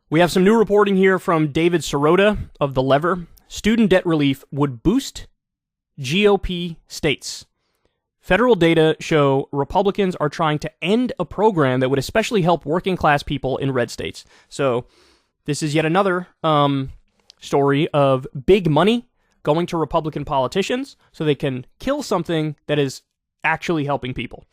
We have some new reporting here from David Sirota of The Lever. Student debt relief would boost GOP states. Federal data show Republicans are trying to end a program that would especially help working class people in red states. So this is yet another story of big money going to Republican politicians so they can kill something that is actually helping people.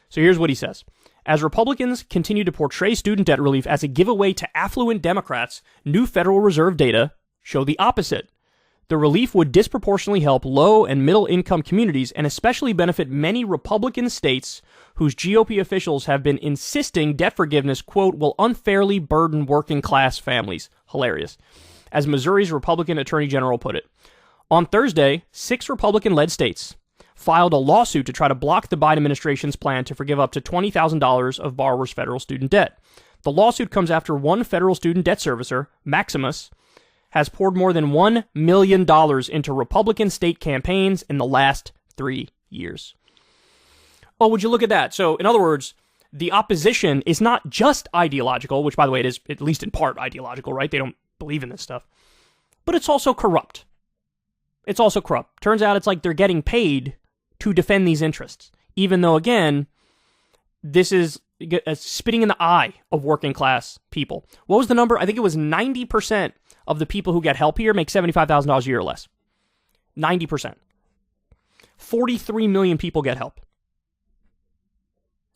So here's what he says. As Republicans continue to portray student debt relief as a giveaway to affluent Democrats, new Federal Reserve data show the opposite. The relief would disproportionately help low and middle income communities and especially benefit many Republican states whose GOP officials have been insisting debt forgiveness, quote, will unfairly burden working class families. Hilarious. As Missouri's Republican Attorney General put it. On Thursday, 6 Republican-led states filed a lawsuit to try to block the Biden administration's plan to forgive up to $20,000 of borrowers' federal student debt. The lawsuit comes after one federal student debt servicer, Maximus, has poured more than $1 million into Republican state campaigns in the last 3 years. Oh, would you look at that? So, in other words, the opposition is not just ideological, which, by the way, it is at least in part ideological, right? They don't believe in this stuff. But it's also corrupt. It's also corrupt. Turns out it's like they're getting paid to defend these interests. Even though, again, this is spitting in the eye of working class people. What was the number? I think it was 90% of the people who get help here make $75,000 a year or less. 90%. 43 million people get help.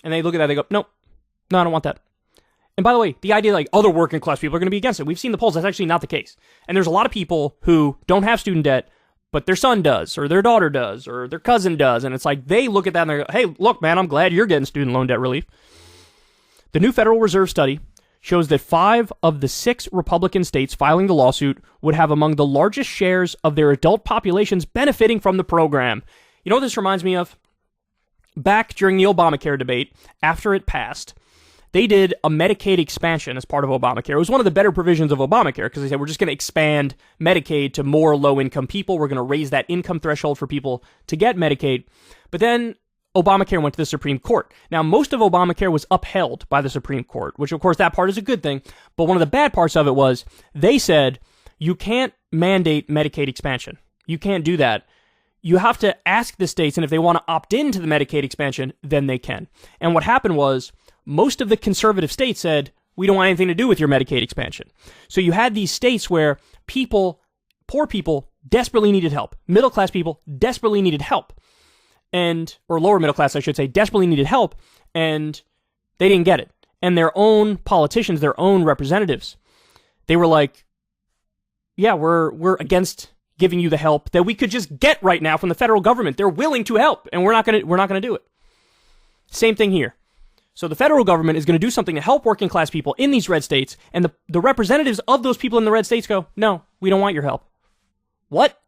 And they look at that, they go, no, I don't want that. And by the way, the idea like other working class people are going to be against it. We've seen the polls. That's actually not the case. And there's a lot of people who don't have student debt, but their son does, or their daughter does, or their cousin does. And it's like they look at that and they go, hey, look, man, I'm glad you're getting student loan debt relief. The new Federal Reserve study shows that 5 of the 6 Republican states filing the lawsuit would have among the largest shares of their adult populations benefiting from the program. You know what this reminds me of? Back during the Obamacare debate, after it passed, they did a Medicaid expansion as part of Obamacare. It was one of the better provisions of Obamacare because they said, we're just going to expand Medicaid to more low-income people. We're going to raise that income threshold for people to get Medicaid. But then Obamacare went to the Supreme Court. Now, most of Obamacare was upheld by the Supreme Court, which, of course, that part is a good thing. But one of the bad parts of it was they said, you can't mandate Medicaid expansion. You can't do that. You have to ask the states, and if they want to opt into the Medicaid expansion, then they can. And what happened was most of the conservative states said, we don't want anything to do with your Medicaid expansion. So you had these states where people, poor people, desperately needed help. Middle-class people desperately needed help. Or lower middle class, I should say, desperately needed help, and they didn't get it. And their own politicians, their own representatives, they were like, yeah, we're against giving you the help that we could just get right now from the federal government. They're willing to help, and we're not going to do it. Same thing here. So the federal government is going to do something to help working class people in these red states, and the representatives of those people in the red states go, no, we don't want your help. What?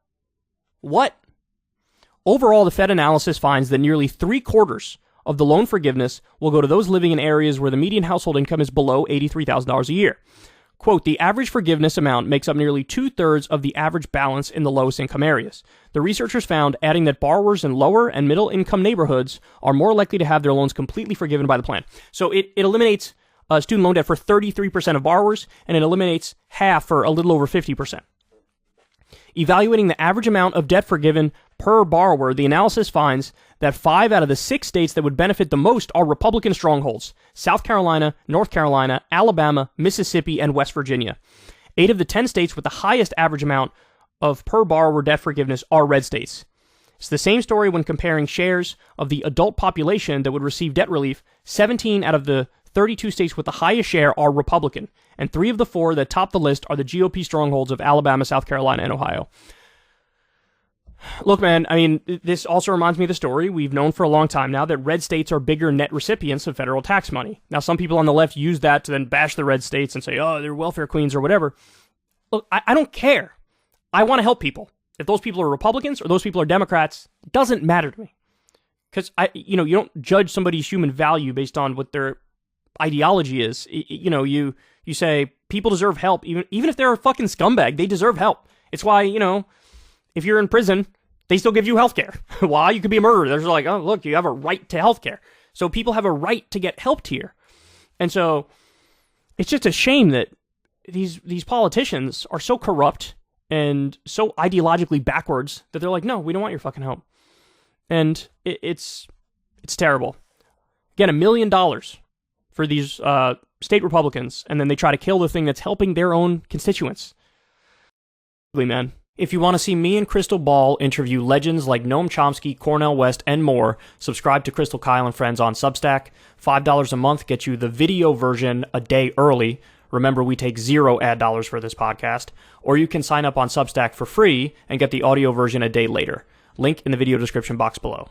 Overall, the Fed analysis finds that nearly 3/4 of the loan forgiveness will go to those living in areas where the median household income is below $83,000 a year. Quote, the average forgiveness amount makes up nearly 2/3 of the average balance in the lowest income areas. The researchers found, adding that borrowers in lower and middle income neighborhoods are more likely to have their loans completely forgiven by the plan. So it eliminates student loan debt for 33% of borrowers, and it eliminates half for a little over 50%. Evaluating the average amount of debt forgiven per borrower, the analysis finds that 5 out of the 6 states that would benefit the most are Republican strongholds: South Carolina, North Carolina, Alabama, Mississippi, and West Virginia. 8 of the 10 states with the highest average amount of per borrower debt forgiveness are red states. It's the same story when comparing shares of the adult population that would receive debt relief. 17 out of the 32 states with the highest share are Republican, and 3 of the 4 that top the list are the GOP strongholds of Alabama, South Carolina, and Ohio. Look, man, I mean, this also reminds me of the story we've known for a long time now that red states are bigger net recipients of federal tax money. Now, some people on the left use that to then bash the red states and say, oh, they're welfare queens or whatever. Look, I don't care. I want to help people. If those people are Republicans or those people are Democrats, it doesn't matter to me. Because, you don't judge somebody's human value based on what their ideology is. You say people deserve help, even if they're a fucking scumbag, they deserve help. It's why, if you're in prison, they still give you health care. Why? You could be a murderer. They're like, oh, look, you have a right to health care. So people have a right to get helped here. And so it's just a shame that these politicians are so corrupt and so ideologically backwards that they're like, no, we don't want your fucking help. And it's terrible. Get $1 million for these state Republicans, and then they try to kill the thing that's helping their own constituents. Man. If you want to see me and Crystal Ball interview legends like Noam Chomsky, Cornel West, and more, subscribe to Crystal Kyle and Friends on Substack. $5 a month gets you the video version a day early. Remember, we take 0 ad dollars for this podcast. Or you can sign up on Substack for free and get the audio version a day later. Link in the video description box below.